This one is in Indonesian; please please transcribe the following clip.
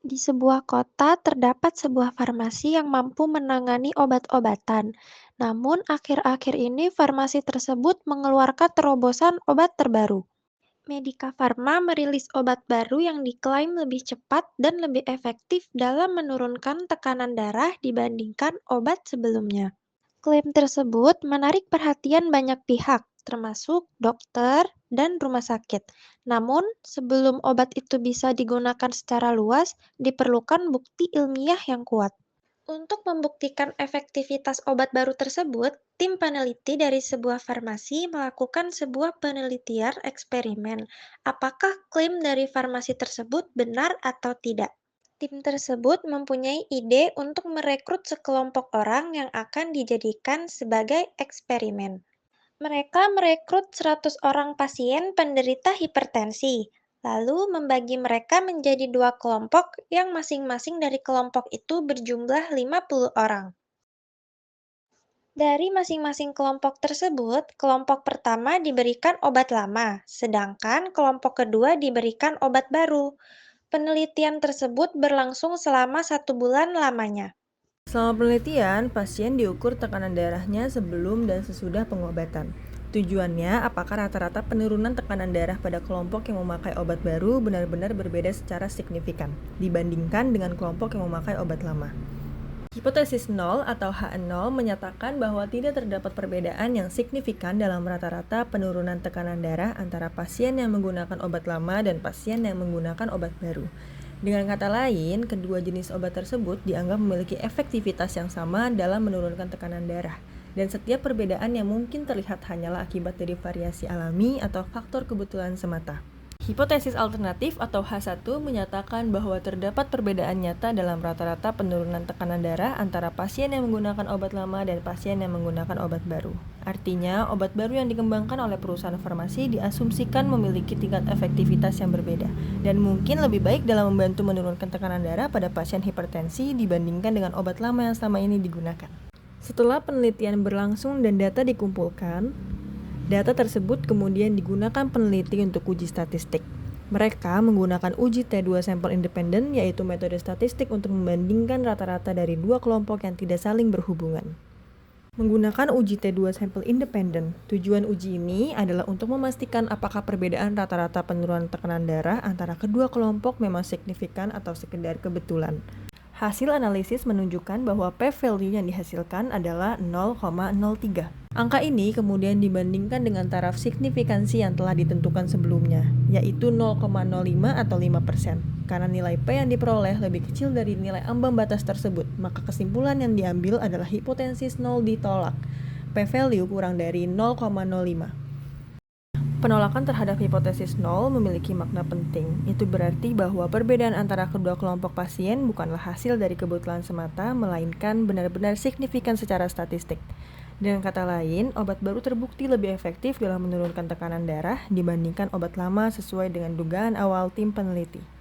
Di sebuah kota terdapat sebuah farmasi yang mampu menangani obat-obatan. Namun, akhir-akhir ini farmasi tersebut mengeluarkan terobosan obat terbaru. Medica Farma merilis obat baru yang diklaim lebih cepat dan lebih efektif dalam menurunkan tekanan darah dibandingkan obat sebelumnya. Klaim tersebut menarik perhatian banyak pihak, termasuk dokter dan rumah sakit. Namun, sebelum obat itu bisa digunakan secara luas, diperlukan bukti ilmiah yang kuat. Untuk membuktikan efektivitas obat baru tersebut, tim peneliti dari sebuah farmasi melakukan sebuah penelitian eksperimen. Apakah klaim dari farmasi tersebut benar atau tidak? Tim tersebut mempunyai ide untuk merekrut sekelompok orang yang akan dijadikan sebagai eksperimen. Mereka merekrut 100 orang pasien penderita hipertensi, lalu membagi mereka menjadi dua kelompok yang masing-masing dari kelompok itu berjumlah 50 orang. Dari masing-masing kelompok tersebut, kelompok pertama diberikan obat lama, sedangkan kelompok kedua diberikan obat baru. Penelitian tersebut berlangsung selama 1 bulan lamanya. Selama penelitian, pasien diukur tekanan darahnya sebelum dan sesudah pengobatan. Tujuannya, apakah rata-rata penurunan tekanan darah pada kelompok yang memakai obat baru benar-benar berbeda secara signifikan dibandingkan dengan kelompok yang memakai obat lama. Hipotesis 0 atau HN0 menyatakan bahwa tidak terdapat perbedaan yang signifikan dalam rata-rata penurunan tekanan darah antara pasien yang menggunakan obat lama dan pasien yang menggunakan obat baru. Dengan kata lain, kedua jenis obat tersebut dianggap memiliki efektivitas yang sama dalam menurunkan tekanan darah. Dan setiap perbedaan yang mungkin terlihat hanyalah akibat dari variasi alami atau faktor kebetulan semata. Hipotesis alternatif atau H1 menyatakan bahwa terdapat perbedaan nyata dalam rata-rata penurunan tekanan darah antara pasien yang menggunakan obat lama dan pasien yang menggunakan obat baru. Artinya, obat baru yang dikembangkan oleh perusahaan farmasi diasumsikan memiliki tingkat efektivitas yang berbeda dan mungkin lebih baik dalam membantu menurunkan tekanan darah pada pasien hipertensi dibandingkan dengan obat lama yang selama ini digunakan. Setelah penelitian berlangsung dan data dikumpulkan, data tersebut kemudian digunakan peneliti untuk uji statistik. Mereka menggunakan uji T2 sampel independen, yaitu metode statistik untuk membandingkan rata-rata dari dua kelompok yang tidak saling berhubungan. Menggunakan uji T2 sampel independen, tujuan uji ini adalah untuk memastikan apakah perbedaan rata-rata penurunan tekanan darah antara kedua kelompok memang signifikan atau sekedar kebetulan. Hasil analisis menunjukkan bahwa p-value yang dihasilkan adalah 0,03. Angka ini kemudian dibandingkan dengan taraf signifikansi yang telah ditentukan sebelumnya, yaitu 0,05 atau 5%. Karena nilai P yang diperoleh lebih kecil dari nilai ambang batas tersebut, maka kesimpulan yang diambil adalah hipotesis 0 ditolak. P-value kurang dari 0,05. Penolakan terhadap hipotesis 0 memiliki makna penting. Itu berarti bahwa perbedaan antara kedua kelompok pasien bukanlah hasil dari kebetulan semata, melainkan benar-benar signifikan secara statistik. Dengan kata lain, obat baru terbukti lebih efektif dalam menurunkan tekanan darah dibandingkan obat lama sesuai dengan dugaan awal tim peneliti.